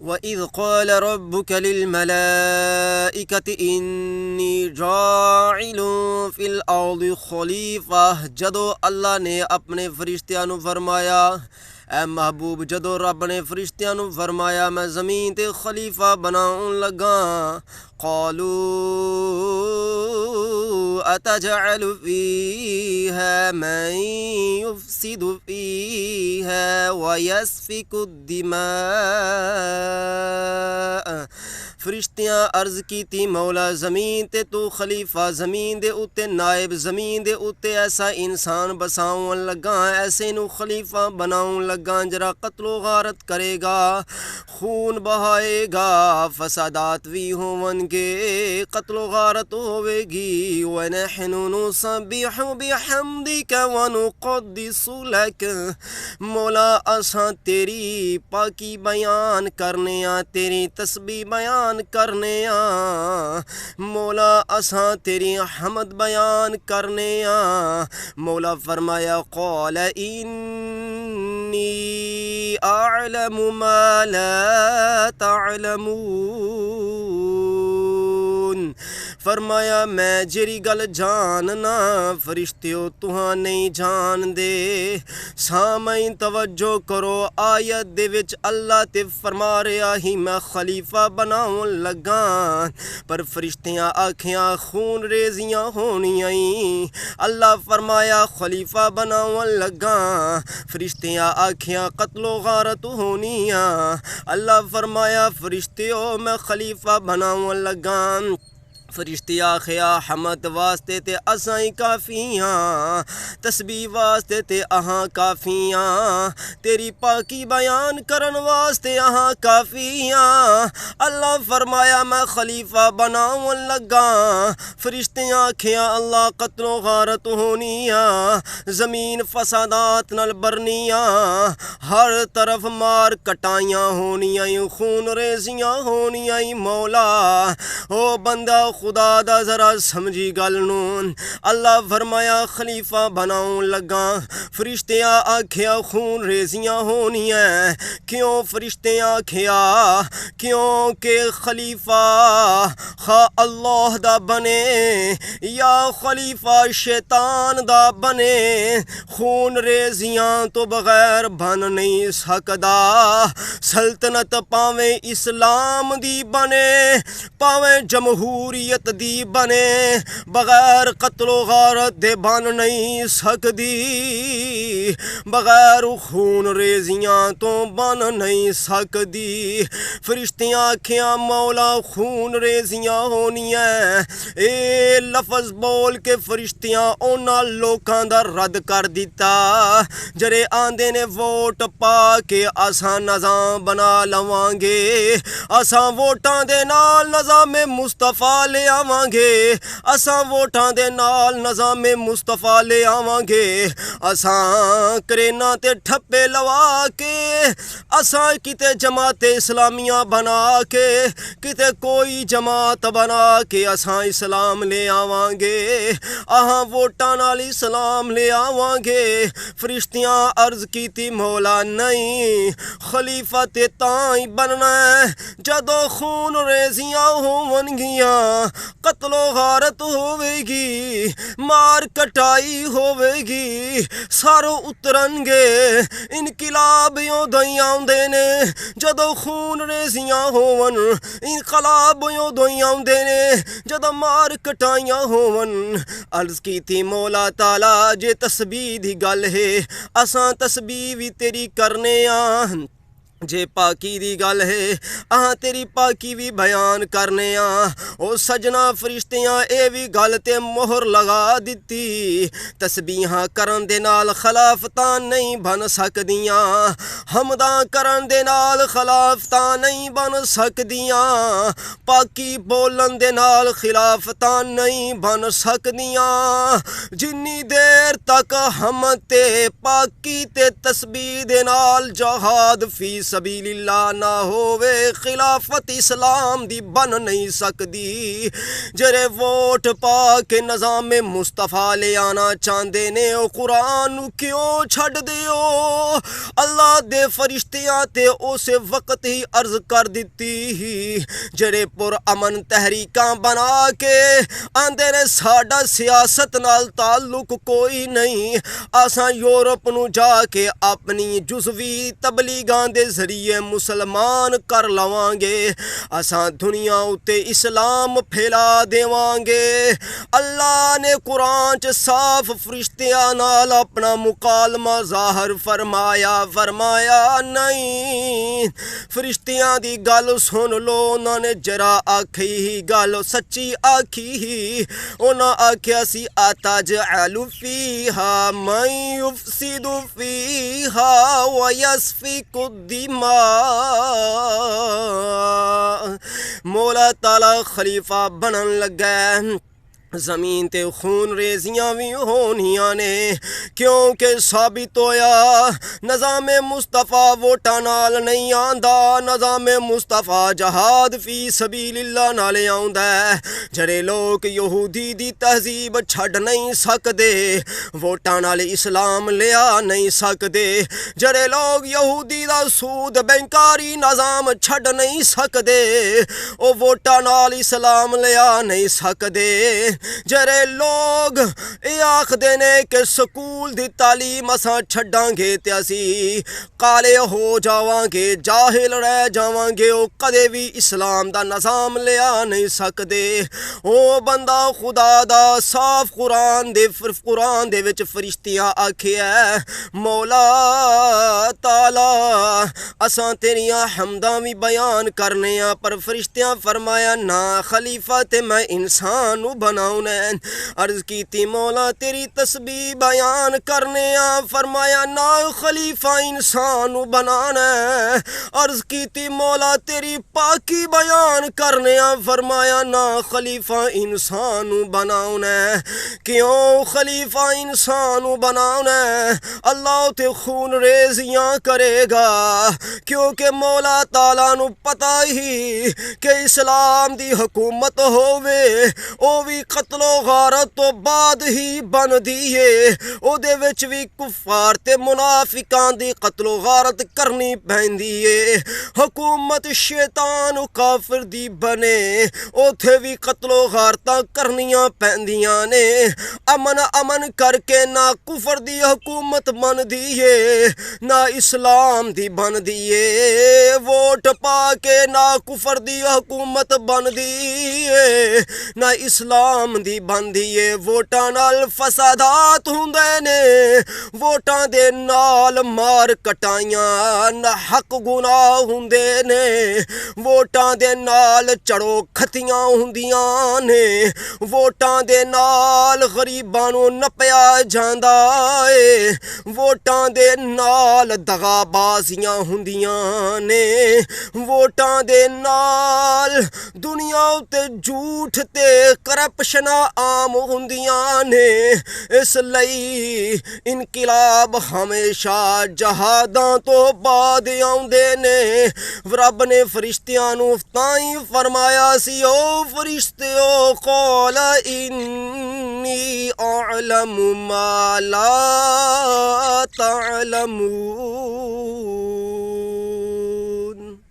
वइज़ क़ाल रब्बुक लिल-मलाइकति इन्नी जाइलुन फिल अर्दि खलीफा। जदों अल्लाह ने अपने फरिश्तियां नूं फरमाया, ऐ महबूब जदों रब ने फरिश्तियां नूं फरमाया मैं ज़मीन ते खलीफा बनाउन लगा, क़ालू अतजअलु फ़ीहा मन युफ़्सिदु फ़ीहा व यस्फ़िकु दिमा। फरिश्तियां अर्ज की थी मौला ज़मीन ते तू खलीफा, ज़मीन दे उत्ते नायब, ज़मीन दे उत्ते ऐसा इंसान बसाउन लगा, ऐसे नू खलीफा बनाउन लगा जरा कत्लो गारत करेगा, खून बहाएगा, फसादात भी होवनगे, कत्लो गारत होवेगी। व नहनु नुसब्बिहु बिहम्दिका व नुक़द्दिसु लक। मौला असां तेरी पाकी बयान करने आ, तेरी तस्बीह बयान करने आ, मौला असां तेरी हमद बयान करने आ। मौला फरमाया क़ाल इन्नी अअलमु मा ला तअलमून। फरमाया मैं जेरी गल जानना फरिश्तियों तुहां नहीं जान दे। सामईन तवज्जो करो, आयत दे विच अल्लाह ते फरमा रहा ही मैं खलीफा बनाउन लगा, पर फरिश्तियां आखियां खून रेजियां होनियां। अल्लाह फरमाया खलीफा बनाउन लगा, फरिश्तियां आखियां कत्लो गारत होनियां। अल्लाह फरमाया फरिश्तियों मैं खलीफा बनाउन लगा, फरिश्ते आखिया हमद वास्ते ते असां ही काफ़ियाँ, तस्बीह वास्ते ते अहां काफ़ियाँ, तेरी पाकी बयान करन वास्ते अहां काफ़ियाँ। अल्लाह फरमाया मैं खलीफा बनाउन लगा, फरिश्ते आखिया अल्लाह कत्लो गारत होनियाँ, ज़मीन फसादात नल बरनियाँ, हर तरफ मार कटाइयाँ होनियाँ, खून रेजियाँ होनियाँ। मौला ओ बंदा खुदा दा जरा समझी गल नूं। अल्लाह फरमाया खलीफा बनाउन लगा, फरिश्तियां आखिया खून रेजियां होनियां। क्यों फरिश्ते आखिया? क्योंकि खलीफा खा अल्लाह दा बने या खलीफा शैतान दा बने, खून रेजियां तो बगैर बन नहीं सकदा। सल्तनत पावें इस्लाम दी बने, पावें जमहूरियत दी बने, बगैर कत्लो गारत दे बन नहीं सकदी, बगैर खून रेजियां तो बन नहीं सकदी। फरिश्तियां आखियां मौला खून रेजियां होनियां। ए लफज बोल के फरिश्तियां उन्हां लोकां दा रद्द कर दिता जरे आंदे ने वोट पा के असां निज़ाम बना लवांगे, असां वोटां दे नाल निज़ामे मुस्तफा ले आवांगे, असां वोटां दे नाल निज़ामे मुस्तफा ले आवांगे, असां करेना ते ठप्पे लवा के, असां किते जमाते इस्लामिया बना के, किते कोई जमात बना के असां इस्लाम ले आवांगे, अहां वोटां नाल इस्लाम ले आवांगे। फरिश्तियां अर्ज की थी मौला नहीं, खलीफा ते तां ही बनना है जदों खून रेजियां होवनगियां, कत्लो गारत होवेगी, मार कटाई होवेगी, सारो उतरनगे। इनकलाब उदों ही आउंदे ने जदों खून रेजियां होवन, इनकलाब उदों ही आउंदे ने जदों मार कटाइयां होवन। अर्ज की थी मौला ताला जे तस्बीह दी गल है असां तस्बीह भी तेरी करने आ, जे पाकी दी गल है अहां तेरी पाकी भी बयान करने आ। ओ सजना फरिश्तियां ए भी गल ते मोहर लगा दिती, तस्बीहां करन दे नाल खिलाफतां नहीं बन सकदियां, हमदां करन दे नाल खिलाफतां नहीं बन सकदियां, पाकी बोलन दे नाल खिलाफतां नहीं बन सकदियां। जिन्नी देर तक हम ते पाकी ते तस्बीह दे नाल जहाद फी सबीलिल्लाह ना होवे खिलाफत इस्लाम दी बन नहीं सकदी। जेरे वोट पा के निज़ाम मुस्तफा ले आना चाहते ने ओ कुरान क्यों छड़ दियो। अल्लाह दे फरिश्तियां ते उस वक्त ही अर्ज कर दिती ही जेरे पुर अमन तहरीकां बना के आंदे ने साडा सियासत नाल ताल्लुक कोई नहीं, असां यूरोप नू जाके अपनी जुज़वी तबलीगां दे जरिए मुसलमान कर लवांगे, असां दुनिया उत्ते इस्लाम फैला देवांगे। अल्लाह ने कुरान च साफ फरिश्तियां नाल अपना मुकालमा ज़ाहिर फरमाया नहीं। फरिश्तियां दी गल सुन लो, उन्होंने जरा आखी ही गल सच्ची आखी ही। उन्हें आख्या सी अतजअलु फीहा मन युफ्सिदु फीहा व यस्फिकु दिमा। मौला ताला खलीफा बनन लगा, ज़मीन ते खून रेजियां भी होनियां ने, क्योंकि साबित होया निज़ाम मुस्तफ़ा वोटां नाल नहीं आंदा, निज़ाम मुस्तफ़ा जहाद फी सबीलिल्लाह नाल आउंदा है। जेड़े लोग यहूदी दी तहजीब छड़ नहीं सकदे, वोटां नाल इस्लाम लिया नहीं सकदे, जेड़े लोग यहूदी दा सूद बैंकारी निज़ाम छड़ नहीं सकदे, ओ वोटां नाल इस्लाम लिया नहीं सकदे। जेरे लोग ये आखदे ने कि स्कूल दी तालीम असां छड्डांगे ते असी काले हो जावांगे, जाहिल रह जावांगे, ओ कदे भी इस्लाम दा निज़ाम लिया नहीं सकदे। ओ बंदा खुदा दा साफ कुरान दे विच फरिश्तियां आखिया मौला ताला असां तेरियां हम्दां भी बयान करने आ, पर फरिश्तियां फरमाया ना खलीफा ते मैं इंसान नू बनाऊं। अर्ज की थी मौला तेरी तस्बीह बयान करने आ, फरमाया ना खलीफा इंसान बनाना। अर्ज की थी मौला तेरी पाकी बयान करने आ, फरमाया ना खलीफा इंसान बनाना। क्यों खलीफा इंसान बनाना? अल्लाह ते खून रेजियां करेगा, क्योंकि मौला ताला नू पता ही कि इस्लाम दी हुकूमत होवे ओ भी कत्लो गारत तो बाद ही बनदी है, ओदे विच भी कुफार ते मुनाफिकां दी कत्लो गारत करनी पैंदी है। हुकूमत शैतान काफिर दी बने, ओथे भी कत्लो गारतां करनियां पैंदियां ने। अमन करके ना कुफर दी हुकूमत बनदी है ना इस्लाम दी बनदी है। वोट पा के ना कुफर दी हुकूमत बनदी है ना इस्लाम दी बनदी है। वोटां नाल फसादात हुंदे ने, वोटां दे नाल मार कटाइयां ना हक गुनाह हुंदे ने, वोटां दे नाल चढ़ो खतियां हुंदियां ने, वोटां दे नाल गरीबां नू नपया जांदा है, वोटां दे नाल दगाबाजियां हुंदियां ने, वोटां दे नाल दुनिया उत्ते झूठ ते करप्शना आम हुंदियां ने। इसलिए इनकलाब हमेशा जहादां तो बाद आउंदे ने। रब ने फरिश्तियां नू ताई फरमाया सी ओ फरिश्तियो कौल इन्नी अअलमु मा ला तअलमून।